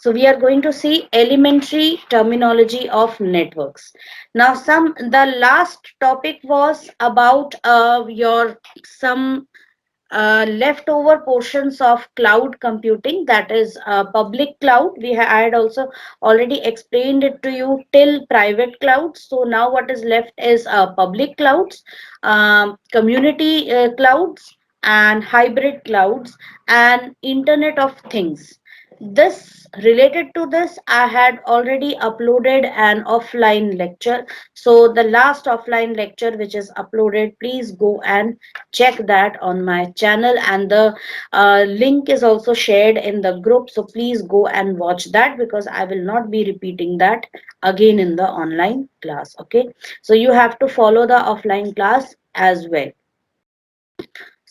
So we are going to see elementary terminology of networks. Now, the last topic was about your some leftover portions of cloud computing, that is public cloud. I had also already explained it to you till private clouds. So now what is left is public clouds, community clouds, and hybrid clouds, and internet of things. This related to this, I had already uploaded an offline lecture. So the last offline lecture which is uploaded, please go and check that on my channel, and the link is also shared in the group. So please go and watch that, because I will not be repeating that again in the online class. Okay, so you have to follow the offline class as well.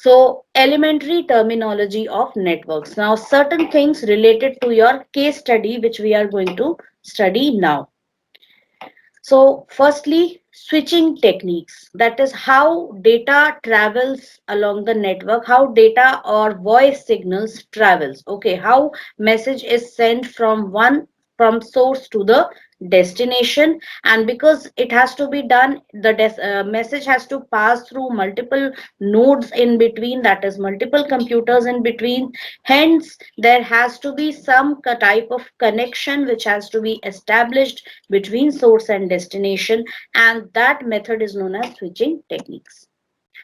So elementary terminology of networks. Now certain things related to your case study which we are going to study now. So firstly, switching techniques. That is how data travels along the network, how data or voice signals travels. Okay, how message is sent from source to the destination, and because it has to be done, the message has to pass through multiple nodes in between, that is multiple computers in between. Hence, there has to be some type of connection which has to be established between source and destination, and that method is known as switching techniques.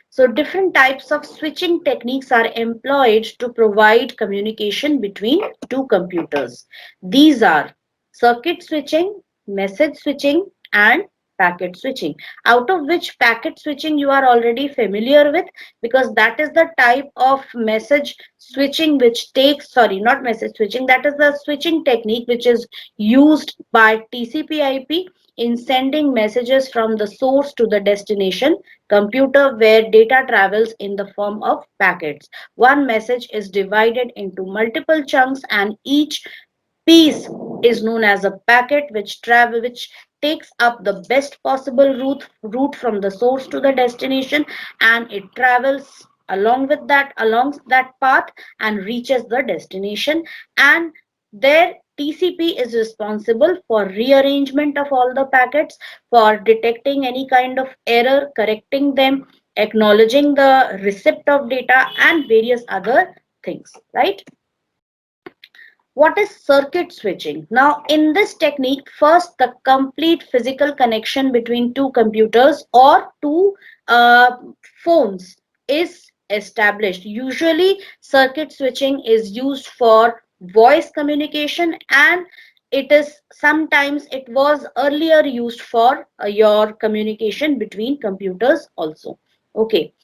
So different types of switching techniques are employed to provide communication between two computers. These are circuit switching, message switching, and packet switching, out of which packet switching you are already familiar with, because that is the type of message switching which takes, sorry, not message switching, that is the switching technique which is used by TCP/IP in sending messages from the source to the destination computer, where data travels in the form of packets. One message is divided into multiple chunks, and each piece is known as a packet, which takes up the best possible route from the source to the destination, and it travels along that path and reaches the destination. And there TCP is responsible for rearrangement of all the packets, for detecting any kind of error, correcting them, acknowledging the receipt of data, and various other things, right? What is circuit switching? Now, in this technique, first the complete physical connection between two computers or two uh, phones is established. Usually, circuit switching is used for voice communication, and it was earlier used for your communication between computers also. Okay.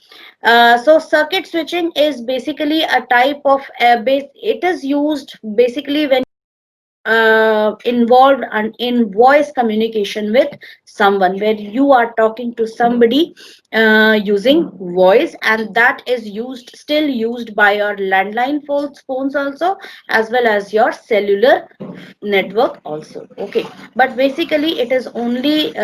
So circuit switching is basically a type of base. It is used basically when involved in voice communication with someone, where you are talking to somebody using voice, and that is still used by your landline phones also, as well as your cellular network also. Okay, but basically it is only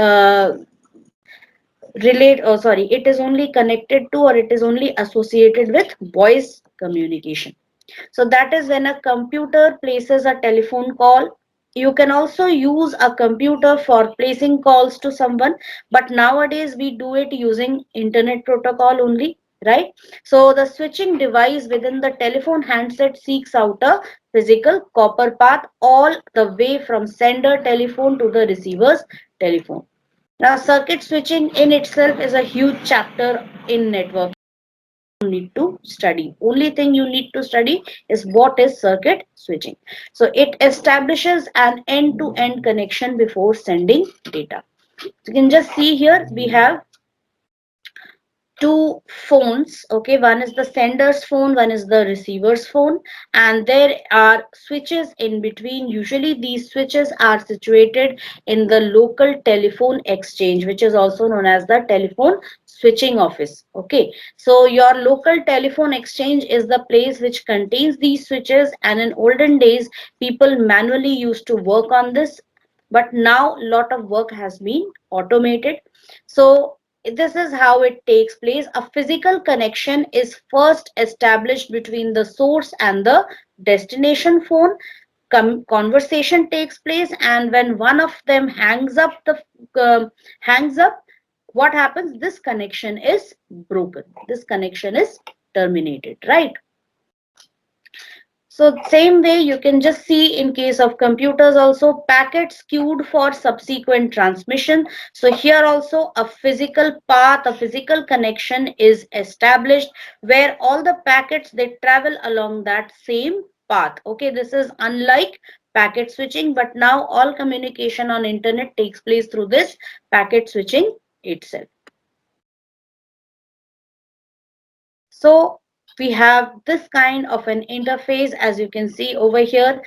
it is only connected to, or it is only associated with voice communication. So that is when a computer places a telephone call. You can also use a computer for placing calls to someone, but nowadays we do it using internet protocol only, right? So the switching device within the telephone handset seeks out a physical copper path all the way from sender telephone to the receiver's telephone. Now, circuit switching in itself is a huge chapter in network. Need to study. Only thing you need to study is what is circuit switching. So it establishes an end-to-end connection before sending data. So you can just see here we have two phones. Okay, one is the sender's phone, one is the receiver's phone, and there are switches in between. Usually these switches are situated in the local telephone exchange, which is also known as the telephone switching office. Okay, so your local telephone exchange is the place which contains these switches, and in olden days people manually used to work on this, but now a lot of work has been automated. So this is how it takes place. A physical connection is first established between the source and the destination phone. conversation takes place, and when one of them hangs up, what happens? This connection is broken. This connection is terminated, right? So same way you can just see in case of computers also, packets queued for subsequent transmission. So here also a physical path, a physical connection is established where all the packets, they travel along that same path. Okay, this is unlike packet switching, but now all communication on internet takes place through this packet switching itself. So we have this kind of an interface, as you can see over here.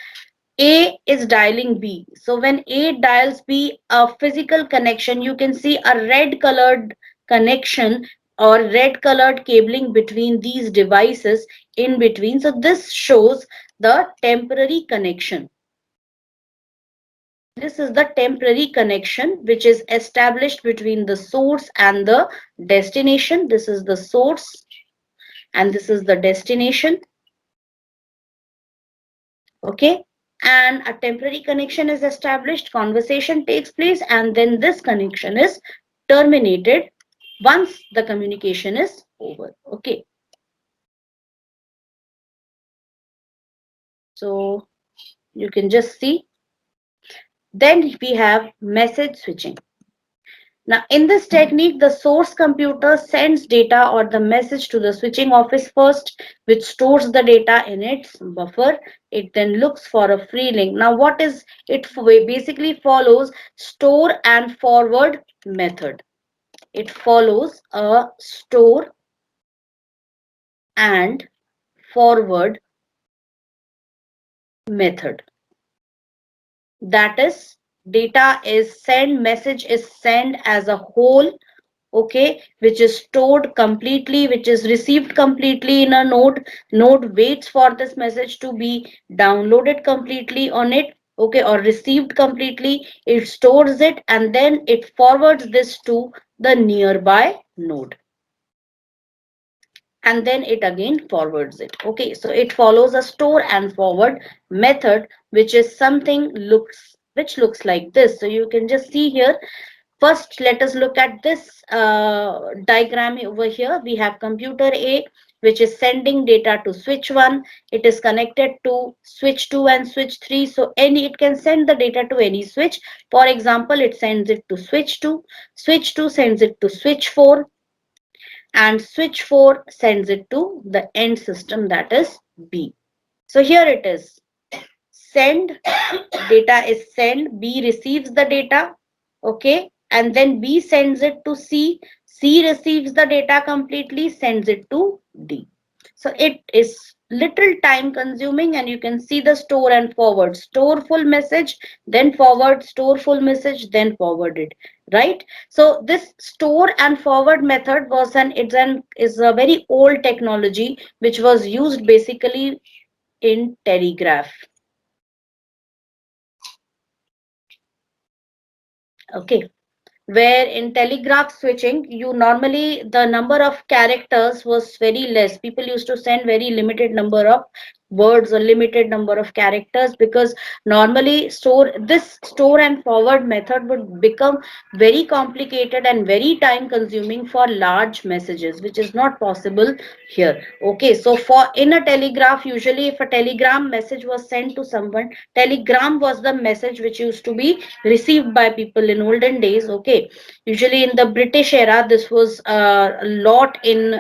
A is dialing B. So when A dials B, a physical connection, you can see a red colored connection or red colored cabling between these devices in between. So this shows the temporary connection. This is the temporary connection which is established between the source and the destination. This is the source and this is the destination. Okay, and a temporary connection is established, conversation takes place, and then this connection is terminated once the communication is over. Okay, so you can just see. Then we have message switching. Now, in this technique, the source computer sends data or the message to the switching office first, which stores the data in its buffer. It then looks for a free link. Now, what is it? Basically follows store and forward method. It follows a store and forward method. That is, data is sent, message is sent as a whole, okay, which is stored completely, which is received completely in a node waits for this message to be downloaded completely on it, okay, or received completely. It stores it and then it forwards this to the nearby node, and then it again forwards it. Okay, so it follows a store and forward method, which is something which looks like this. So you can just see here. First, let us look at this diagram over here. We have computer A, which is sending data to switch 1. It is connected to switch 2 and switch 3. So it can send the data to any switch. For example, it sends it to switch 2. Switch 2 sends it to switch 4. And switch 4 sends it to the end system, that is B. So here it is. Send, data is sent, B receives the data, okay, and then B sends it to C. C receives the data completely, sends it to D. So it is little time consuming, and you can see the store and forward. Store full message, then forward, store full message, then forward it, right? So this store and forward method is a very old technology which was used basically in telegraph. Okay, where in telegraph switching, you normally, the number of characters was very less. People used to send very limited number of words or limited number of characters, because normally store and forward method would become very complicated and very time consuming for large messages, which is not possible here. Okay, so for in a telegraph, usually if a telegram message was sent to someone, telegram was the message which used to be received by people in olden days. Okay, usually in the British era, this was a lot in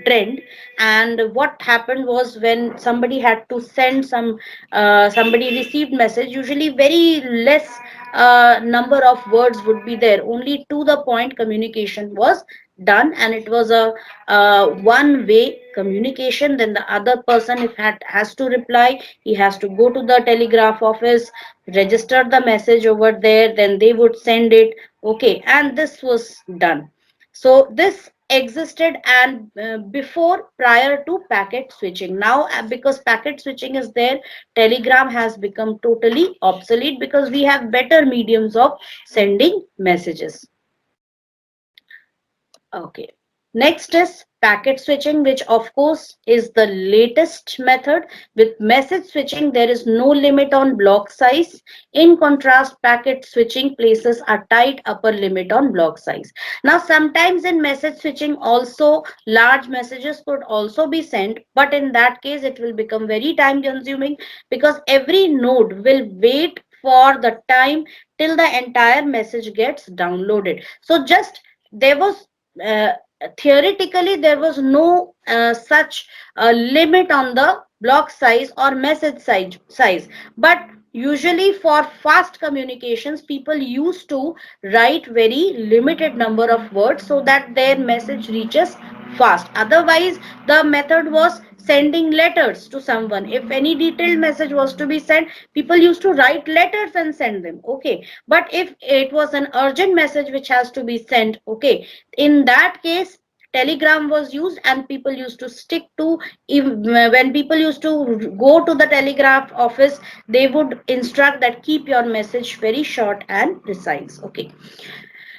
trend. And what happened was, when somebody had to send somebody received message, usually very less number of words would be there. Only to the point communication was done, and it was a one way communication. Then the other person, if has to reply, he has to go to the telegraph office, register the message over there, then they would send it. Okay, and this was done. So this existed, and before, prior to packet switching. Now because packet switching is there, telegram has become totally obsolete, because we have better mediums of sending messages. Okay, Next is packet switching, which of course is the latest method. With message switching, there is no limit on block size. In contrast, packet switching places a tight upper limit on block size. Now, sometimes in message switching also large messages could also be sent, but in that case it will become very time consuming because every node will wait for the time till the entire message gets downloaded. So just there was uh, theoretically there was no such limit on the block size or message size, but usually for fast communications people used to write very limited number of words so that their message reaches fast. Otherwise the method was sending letters to someone. If any detailed message was to be sent, people used to write letters and send them. Okay, but if it was an urgent message which has to be sent, okay, in that case telegram was used, and people used to stick to, when people used to go to the telegraph office, they would instruct that keep your message very short and precise. Okay,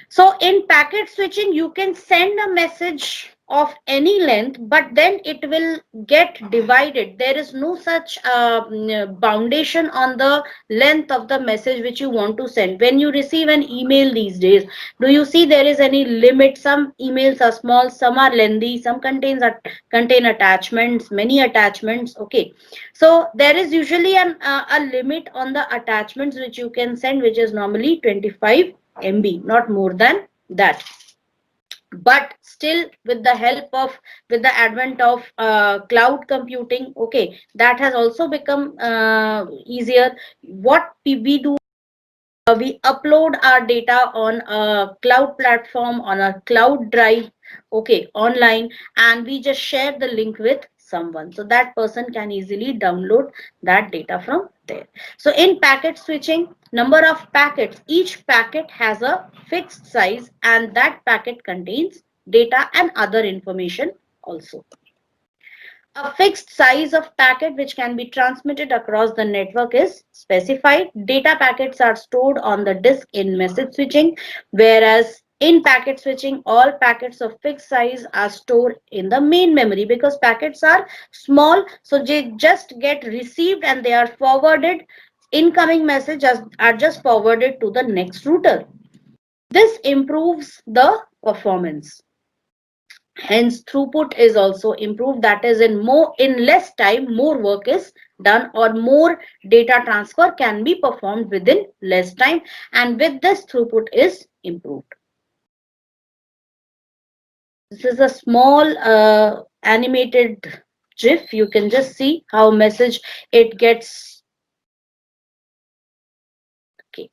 so in packet switching, you can send a message of any length, but then it will get divided. There is no such foundation on the length of the message which you want to send. When you receive an email these days, do you see there is any limit? Some emails are small, some are lengthy, some contain attachments, many attachments. Okay, so there is usually a limit on the attachments which you can send, which is normally 25 MB, not more than that. But still, with the help of, with the advent of cloud computing, okay, that has also become easier. What we do, we upload our data on a cloud platform, on a cloud drive, okay, online, and we just share the link with someone so that person can easily download that data from there. So in packet switching, number of packets, each packet has a fixed size, and that packet contains data and other information also. A fixed size of packet which can be transmitted across the network is specified. Data packets are stored on the disk in message switching, whereas in packet switching, all packets of fixed size are stored in the main memory because packets are small, so they just get received and they are forwarded. Incoming messages are just forwarded to the next router. This improves the performance. Hence throughput is also improved, that is in less time more work is done, or more data transfer can be performed within less time, and with this throughput is improved. This is a small animated gif. You can just see how message it gets. Okay,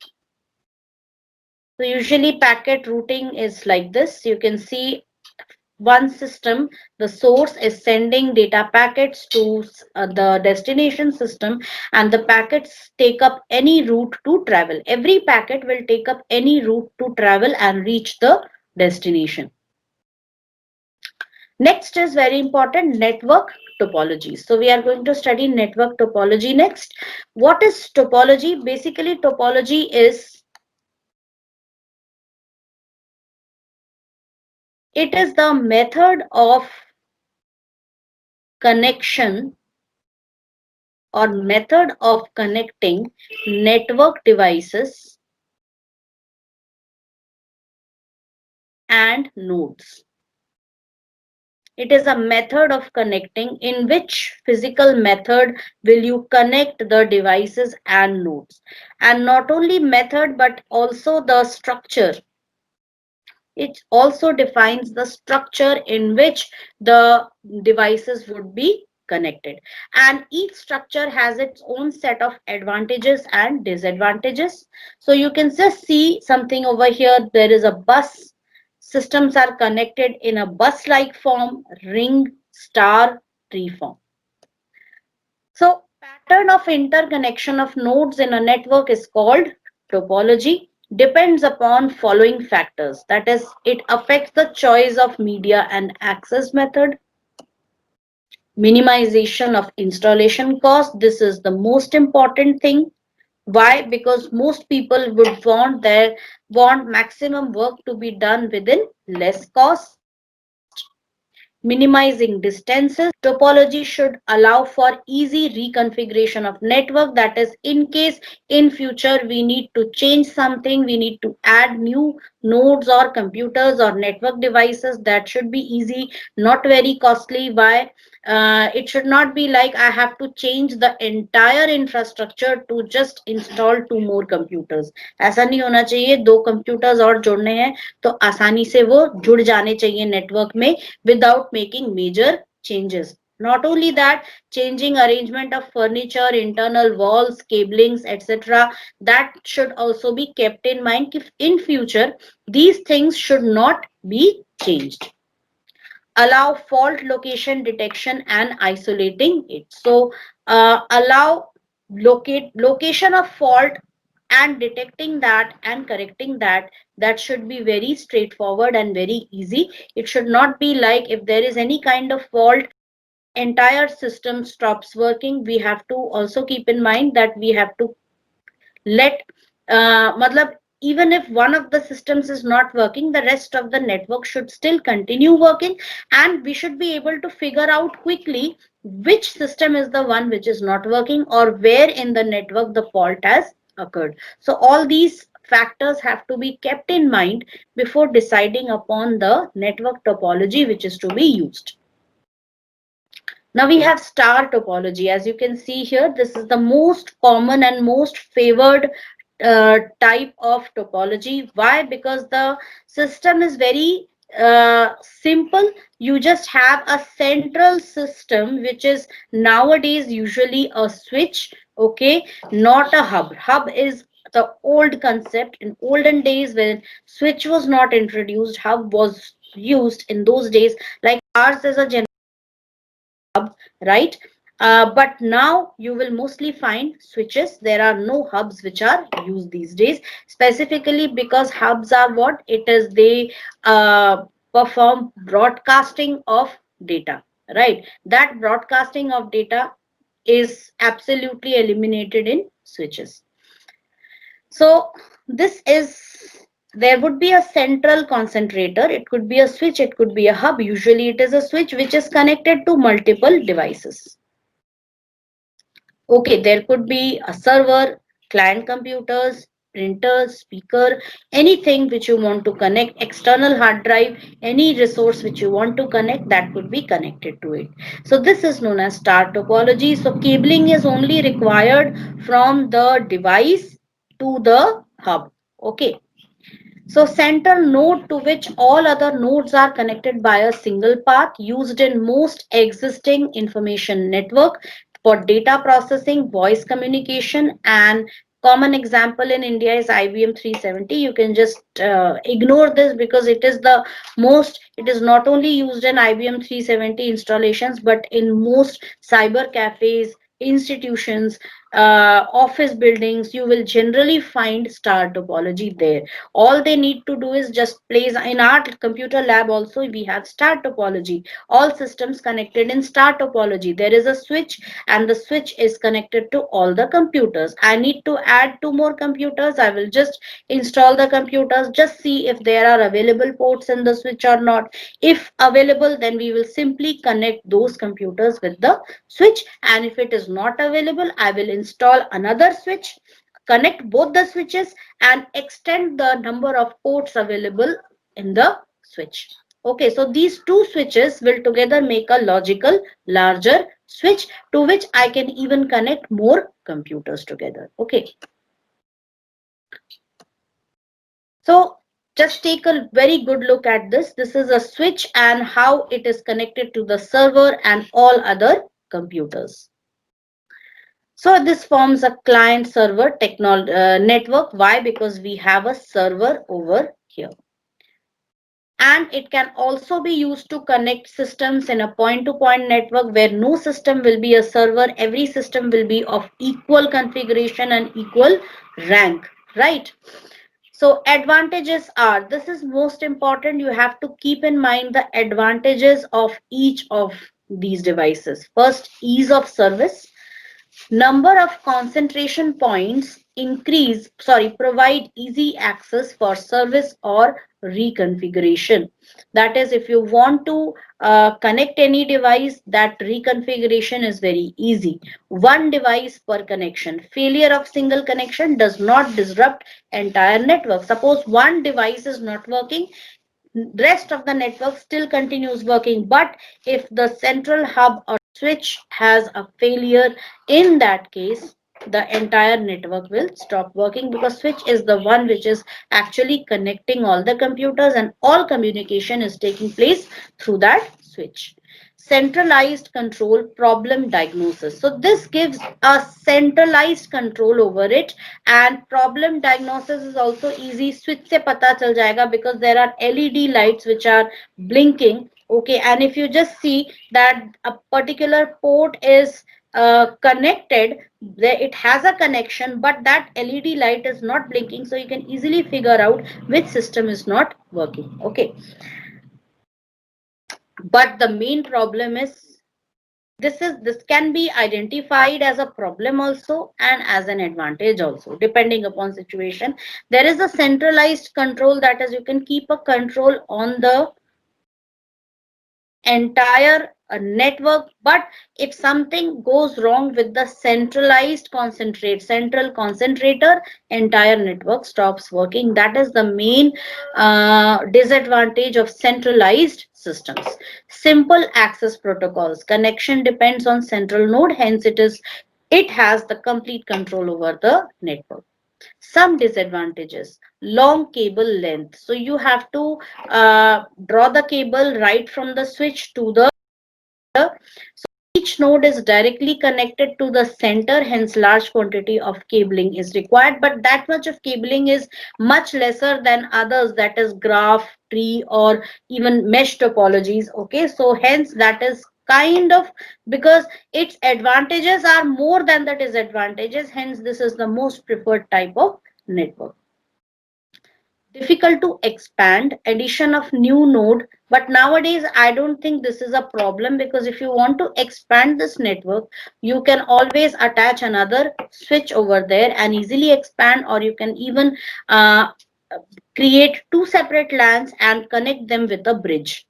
so usually packet routing is like this. You can see one system, the source is sending data packets to the destination system, and the packets take up any route to travel. Every packet will take up any route to travel and reach the destination. Next is very important, network topology. So we are going to study network topology next. What is topology? Basically, topology is, it is the method of connection or method of connecting network devices and nodes. It is a method of connecting in which physical method will you connect the devices and nodes. And not only method but also the structure. It also defines the structure in which the devices would be connected, and each structure has its own set of advantages and disadvantages. So you can just see something over here. There is a bus. Systems are connected in a bus like form, ring, star, tree form. So pattern of interconnection of nodes in a network is called topology. Depends upon following factors. That is, it affects the choice of media and access method, minimization of installation cost. This is the most important thing. Why? Because most people would want maximum work to be done within less cost. minimizing distances. Topology should allow for easy reconfiguration of network. That is, in case in future we need to change something, we need to add new nodes or computers or network devices, that should be easy, not very costly. Why? It should not be like I have to change the entire infrastructure to just install two more computers. ऐसा नहीं होना चाहिए. दो computers और जोड़ने हैं तो आसानी से वो जुड़ जाने चाहिए network में without making major changes. Not only that, changing arrangement of furniture, internal walls, cablings, etc. That should also be kept in mind. If in future these things should not be changed. Allow fault location detection and isolating it. So allow location of fault and detecting that and correcting that. That should be very straightforward and very easy. It should not be like if there is any kind of fault, entire system stops working. We have to also keep in mind that we have to let matlab, even if one of the systems is not working, the rest of the network should still continue working, and we should be able to figure out quickly which system is the one which is not working or where in the network the fault has occurred. So all these factors have to be kept in mind before deciding upon the network topology which is to be used. Now we have star topology. As you can see here, this is the most common and most favored type of topology. Why? Because the system is very simple. You just have a central system, which is nowadays usually a switch, okay, not a hub. Hub is the old concept. In olden days, when switch was not introduced, hub was used in those days. Like ours is a right? But now you will mostly find switches. There are no hubs which are used these days, specifically because hubs are what? It is they perform broadcasting of data, right? That broadcasting of data is absolutely eliminated in switches. So this is, there would be a central concentrator. It could be a switch, it could be a hub. Usually it is a switch which is connected to multiple devices. Okay, there could be a server, client computers, printers, speaker, anything which you want to connect, external hard drive, any resource which you want to connect, that could be connected to it. So this is known as star topology. So cabling is only required from the device to the hub. Okay. So central node to which all other nodes are connected by a single path, used in most existing information network for data processing, voice communication, and common example in India is IBM 370. You can just ignore this because it is the most, it is not only used in IBM 370 installations, but in most cyber cafes, institutions, office buildings, you will generally find star topology there. All they need to do is just place, in our computer lab also we have star topology. All systems connected in star topology. There is a switch and the switch is connected to all the computers. I need to add two more computers. I will just install the computers, just see if there are available ports in the switch or not. If available, then we will simply connect those computers with the switch, and if it is not available, I will install another switch, connect both the switches, and extend the number of ports available in the switch. Okay, so these two switches will together make a logical larger switch to which I can even connect more computers together. Okay. So just take a very good look at this. This is a switch and how it is connected to the server and all other computers. So this forms a client server network. Why? Because we have a server over here. And it can also be used to connect systems in a point-to-point network where no system will be a server. Every system will be of equal configuration and equal rank, right? So advantages are, this is most important. You have to keep in mind the advantages of each of these devices. First, ease of service. Number of concentration points provide easy access for service or reconfiguration. That is, if you want to connect any device, that reconfiguration is very easy. One device per connection. Failure of single connection does not disrupt entire network. Suppose one device is not working, rest of the network still continues working. But if the central hub or switch has a failure, in that case the entire network will stop working, because switch is the one which is actually connecting all the computers, and all communication is taking place through that switch. Centralized control, problem diagnosis. So this gives a centralized control over it, and problem diagnosis is also easy. Switch se pata chal jayega, because there are LED lights which are blinking. Okay, and if you just see that a particular port is connected, there it has a connection, but that LED light is not blinking, so you can easily figure out which system is not working. Okay, but the main problem is, this can be identified as a problem also and as an advantage also, depending upon situation. There is a centralized control, that is, you can keep a control on the entire network. But if something goes wrong with the central concentrator, entire network stops working. That is the main disadvantage of centralized systems. Simple access protocols, connection depends on central node, hence it has the complete control over the network. Some disadvantages: long cable length. So you have to draw the cable right from the switch to the, so each node is directly connected to the center, hence large quantity of cabling is required. But that much of cabling is much lesser than others, that is graph, tree, or even mesh topologies. Okay, so hence that is kind of, because its advantages are more than the disadvantages, hence this is the most preferred type of network. Difficult to expand, addition of new node. But nowadays I don't think this is a problem, because if you want to expand this network, you can always attach another switch over there and easily expand, or you can even uh, create two separate LANs and connect them with a bridge.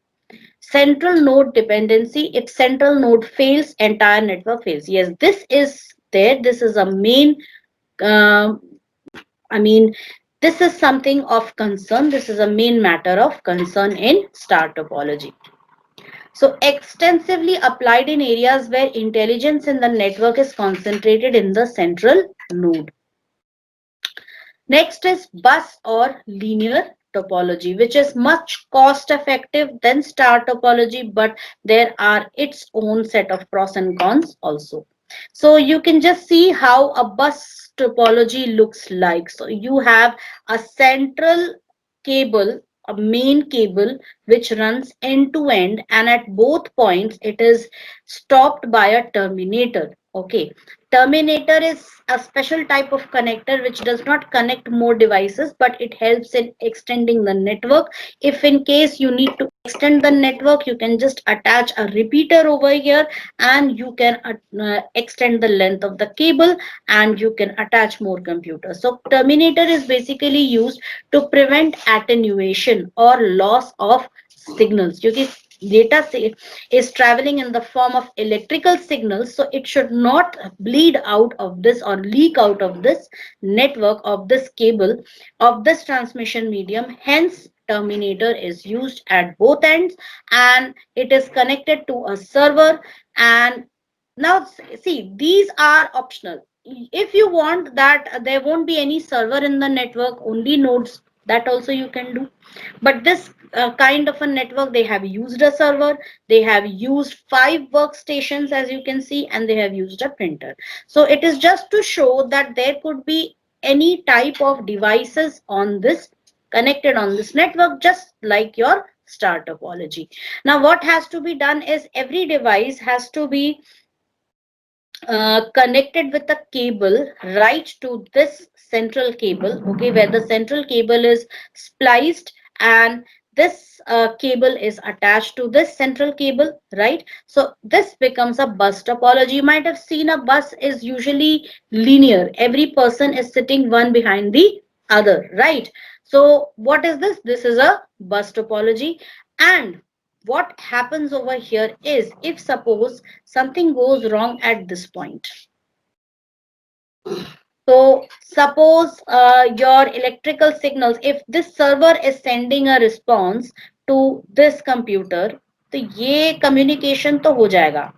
Central node dependency: if central node fails, entire network fails. Yes, this is there, this is a main um I mean, this is something of concern. This is a main matter of concern in star topology. So extensively applied in areas where intelligence in the network is concentrated in the central node. Next is bus or linear topology, which is much cost effective than star topology, but there are its own set of pros and cons also. So you can just see how a bus topology looks like. So you have a central cable, a main cable, which runs end to end, and at both points it is stopped by a terminator. Okay, terminator is a special type of connector which does not connect more devices, but it helps in extending the network. If in case you need to extend the network, you can just attach a repeater over here, and you can extend the length of the cable, and you can attach more computers. So terminator is basically used to prevent attenuation or loss of signals. You can data is traveling in the form of electrical signals, so it should not bleed out of this or leak out of this network, of this cable, of this transmission medium. Hence terminator is used at both ends, and it is connected to a server. And now see, these are optional. If you want that there won't be any server in the network, only nodes, that also you can do. But this kind of a network, they have used a server, they have used 5 workstations, as you can see, and they have used a printer. So it is just to show that there could be any type of devices on this, connected on this network, just like your star topology. Now what has to be done is, every device has to be connected with a cable right to this central cable. Okay, where the central cable is spliced, and this cable is attached to this central cable, right? So this becomes a bus topology. You might have seen a bus is usually linear. Every person is sitting one behind the other, right? So what is this? This is a bus topology. And what happens over here is, if suppose something goes wrong at this point. So suppose your electrical signals, if this server is sending a response to this computer, तो ये communication तो हो जाएगा.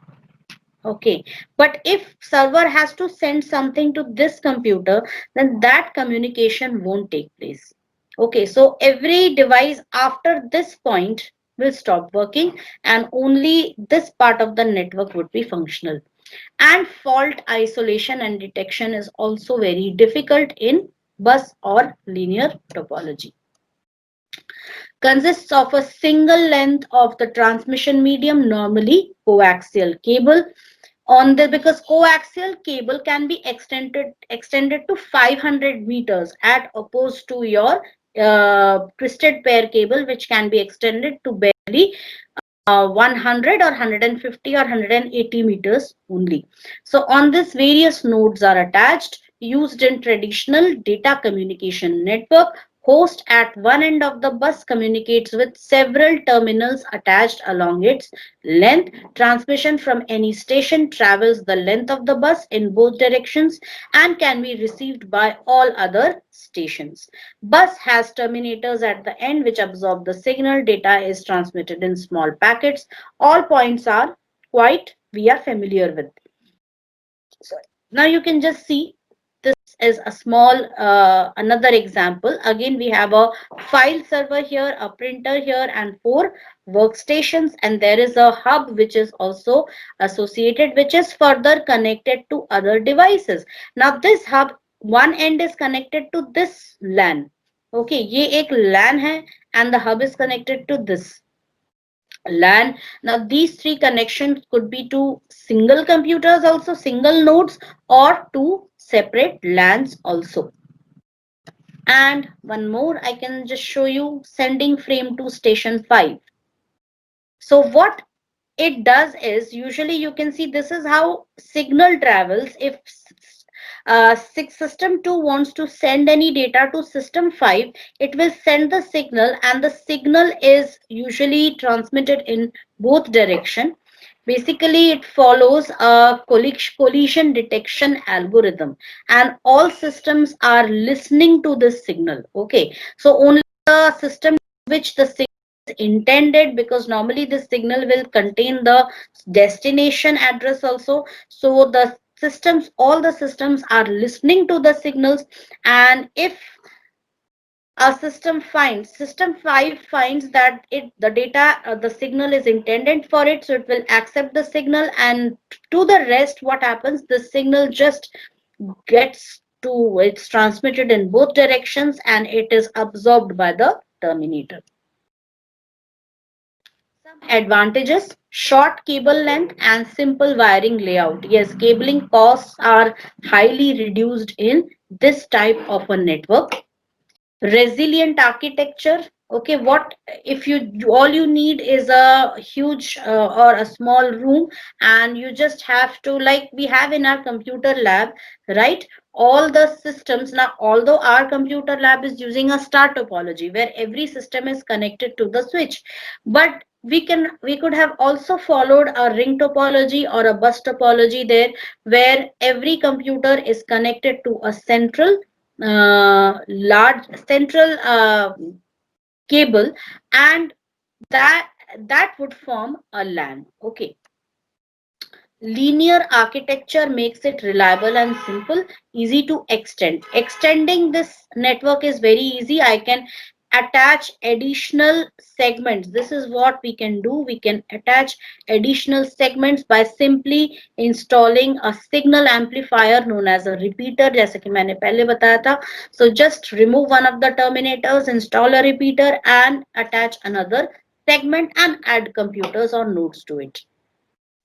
Okay, but if server has to send something to this computer, then that communication won't take place. Okay, so every device after this point will stop working and only this part of the network would be functional. And fault isolation and detection is also very difficult in bus or linear topology. Consists of a single length of the transmission medium, normally coaxial cable. On the, because coaxial cable can be extended to 500 meters at opposed to your twisted pair cable, which can be extended to barely 100 or 150 or 180 meters only. So on this, various nodes are attached, used in traditional data communication network. Host at one end of the bus communicates with several terminals attached along its length. Transmission from any station travels the length of the bus in both directions and can be received by all other stations. Bus has terminators at the end which absorb the signal. Data is transmitted in small packets. All points are quite we are familiar with. So now you can just see this is a small another example. Again, we have a file server here, a printer here, and 4 workstations, and there is a hub which is also associated, which is further connected to other devices. Now this hub, one end is connected to this LAN. Okay, ये एक LAN है and the hub is connected to this LAN. Now these 3 connections could be to single computers also, single nodes, or to separate LANs also. And one more, I can just show you sending frame to station 5. So what it does is, usually you can see this is how signal travels. If system 2 wants to send any data to system 5, it will send the signal and the signal is usually transmitted in both direction. Basically, it follows a collision detection algorithm and all systems are listening to this signal. Okay, so only the system which the signal is intended, because normally this signal will contain the destination address also. So the systems, all the systems are listening to the signals, and if a system 5 finds that the data, the signal is intended for it, so it will accept the signal, and to the rest what happens, the signal just gets to, it's transmitted in both directions and it is absorbed by the terminator. Some advantages: short cable length and simple wiring layout. Yes, cabling costs are highly reduced in this type of a network. Resilient architecture. Okay, what if you, all you need is a huge or a small room, and you just have to, like we have in our computer lab, right? All the systems, now although our computer lab is using a star topology where every system is connected to the switch, but we could have also followed a ring topology or a bus topology there, where every computer is connected to a central large central cable, and that would form a LAN. Okay, linear architecture makes it reliable and simple, easy to extend. Extending this network is very easy. I can attach additional segments. This is what we can do. We can attach additional segments by simply installing a signal amplifier known as a repeater, जैसे कि मैंने पहले बताया था. So just remove one of the terminators, install a repeater, and attach another segment and add computers or nodes to it.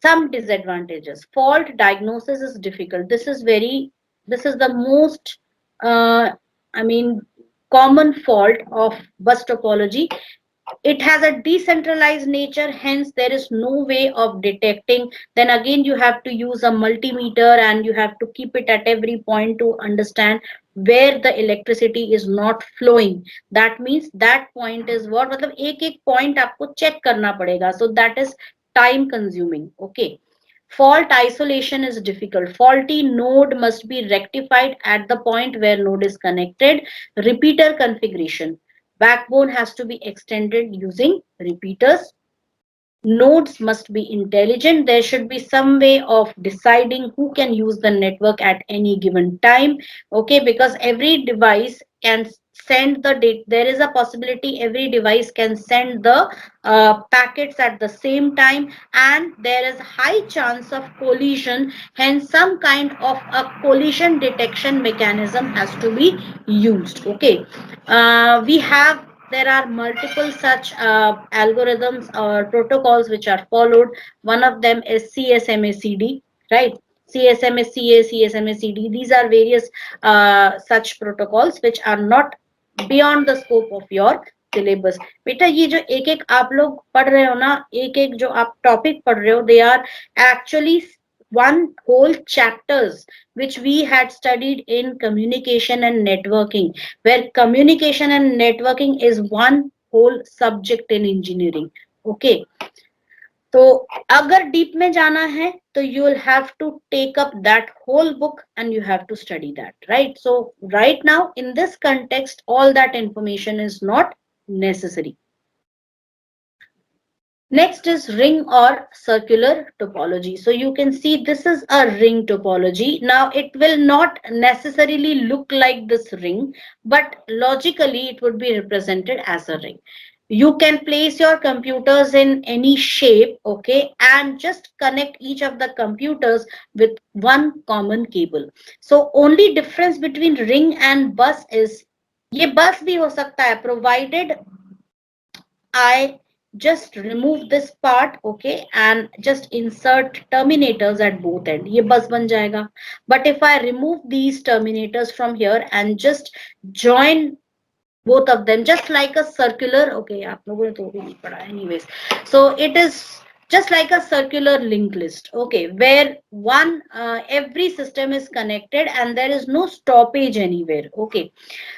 Some disadvantages: fault diagnosis is difficult. This is the most uh, I mean common fault of bus topology. It has a decentralized nature, hence there is no way of detecting. Then again you have to use a multimeter and you have to keep it at every point to understand where the electricity is not flowing. That means that point is what, मतलब एक एक point आपको check करना पड़ेगा, so that is time consuming. Okay. Fault isolation is difficult. Faulty node must be rectified at the point where node is connected. Repeater configuration. Backbone has to be extended using repeaters. Nodes must be intelligent. There should be some way of deciding who can use the network at any given time. Okay, because every device can send the data. There is a possibility every device can send the packets at the same time, and there is high chance of collision. Hence, some kind of a collision detection mechanism has to be used. Okay, we have there are multiple such algorithms or protocols which are followed. One of them is CSMACD, right? CSMACA, CSMACD. These are various such protocols which are not beyond the scope of your syllabus. बेटा ये जो एक एक आप लोग पढ़ रहे हो ना, एक एक जो आप टॉपिक पढ़ रहे हो, they are actually one whole chapters which we had studied in communication and networking, where communication and networking is one whole subject in engineering. Okay, तो अगर डीप में जाना है तो you will have to take up that whole book and you have to study that, right? So right now in this context all that information is not necessary. Next is ring or circular topology. So you can see this is a ring topology. Now it will not necessarily look like this ring, but logically it would be represented as a ring. You can place your computers in any shape, okay, and just connect each of the computers with one common cable. So only difference between ring and bus is ये बस भी हो सकता है provided I just remove this part, okay, and just insert terminators at both end. ये बस बन जाएगा. But if I remove these terminators from here and just join both of them, just like a circular, okay, आप लोगों ने तो भी नहीं पढ़ा, anyways. So it is just like a circular linked list, okay, where one every system is connected and there is no stoppage anywhere. Okay,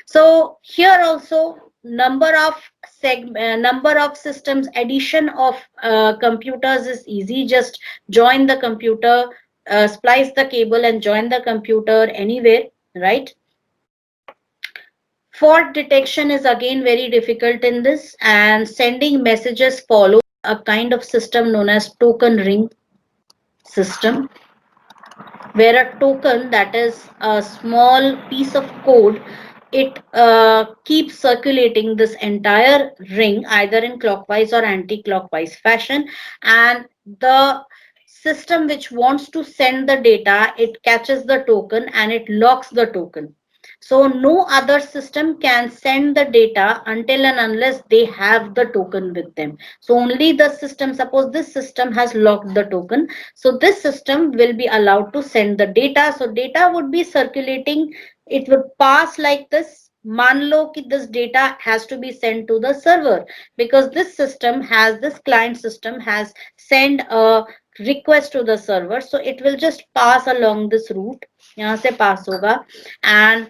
so here also number of systems, addition of computers is easy. Just join the computer, splice the cable and join the computer anywhere, right? Fault detection is again very difficult in this, and sending messages follows a kind of system known as token ring system, where a token, that is a small piece of code, it keeps circulating this entire ring either in clockwise or anti-clockwise fashion, and the system which wants to send the data, it catches the token and it locks the token. So no other system can send the data until and unless they have the token with them. So only the system, suppose this system has locked the token, so this system will be allowed to send the data. So data would be circulating, it would pass like this. मान लो कि this data has to be sent to the server, because this client system has sent a request to the server, so it will just pass along this route. यहाँ से pass होगा, and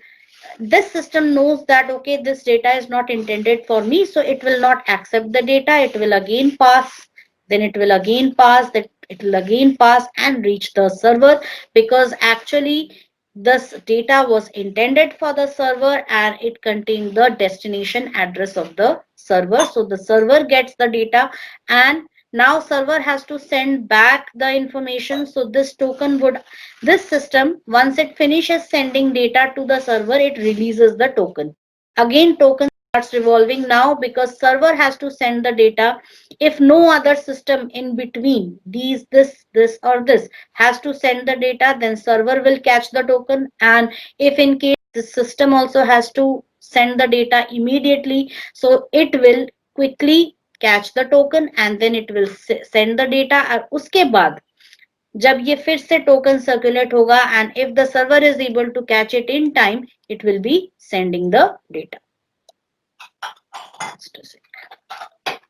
this system knows that okay, this data is not intended for me, so it will not accept the data. It will again pass, then it will again pass, that it will again pass and reach the server, because actually this data was intended for the server and it contained the destination address of the server. So the server gets the data, and now server has to send back the information. So this system, once it finishes sending data to the server, it releases the token. Again token starts revolving now, because server has to send the data. If no other system in between this or this has to send the data, then server will catch the token. And if in case the system also has to send the data immediately, so it will quickly catch the token and then it will send the data. और उसके बाद जब ये फिर से token circulate होगा, and if the server is able to catch it in time, it will be sending the data. Just a second.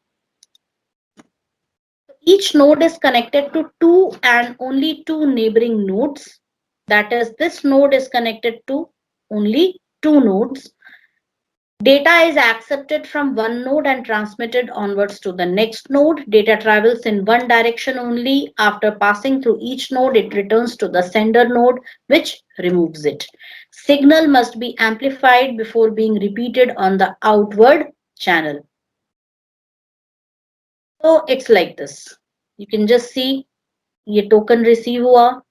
Each node is connected to two and only two neighboring nodes. That is, this node is connected to only two nodes. Data is accepted from one node and transmitted onwards to the next node. Data travels in one direction only. After passing through each node, it returns to the sender node, which removes it. Signal must be amplified before being repeated on the outward channel. So it's like this. You can just see ये token receive हुआ.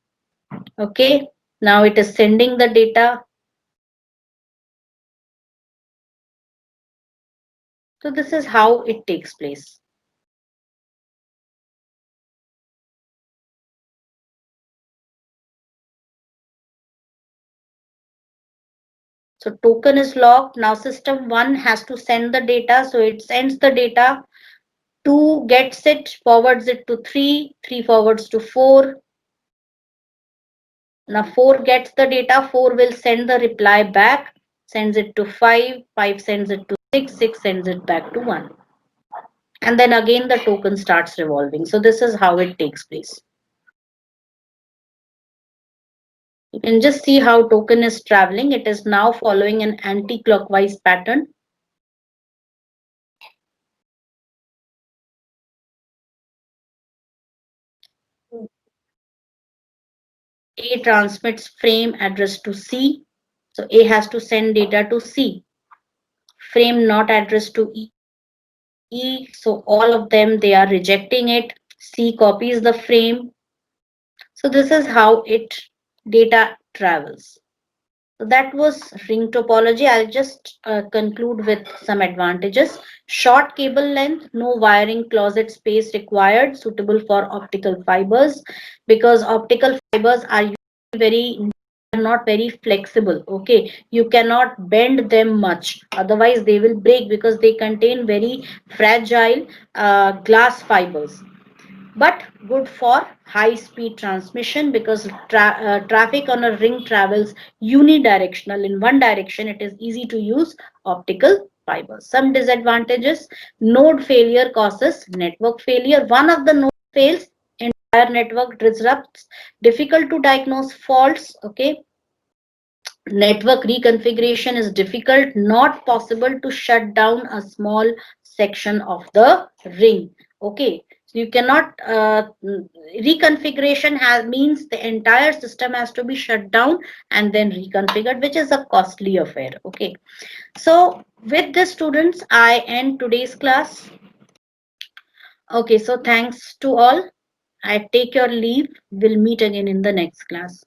Okay. Now it is sending the data. So this is how it takes place. So token is locked. Now system 1 has to send the data. So it sends the data. 2 gets it, forwards it to 3. 3 forwards to 4. Now 4 gets the data. 4 will send the reply back. Sends it to 5. 5 sends it to 6. 6 sends it back to 1. And then again the token starts revolving. So this is how it takes place. You can just see how token is traveling. It is now following an anti-clockwise pattern. A transmits frame address to C. So A has to send data to C. Frame not addressed to E. So all of them, they are rejecting it. C copies the frame. So this is how it data travels. So that was ring topology. I'll just conclude with some advantages. Short cable length, no wiring closet space required, suitable for optical fibers, because optical fibers are very not very flexible. Okay, you cannot bend them much, otherwise they will break because they contain very fragile glass fibers, but good for high speed transmission because traffic on a ring travels unidirectional in one direction. It is easy to use optical fibers. Some disadvantages: node failure causes network failure. One of the node fails, entire network disrupts. Difficult to diagnose faults. Okay, network reconfiguration is difficult, not possible to shut down a small section of the ring. Okay, so you cannot reconfiguration has means the entire system has to be shut down and then reconfigured, which is a costly affair. Okay, so with this students I end today's class. Okay, so thanks to all. I take your leave. We'll meet again in the next class.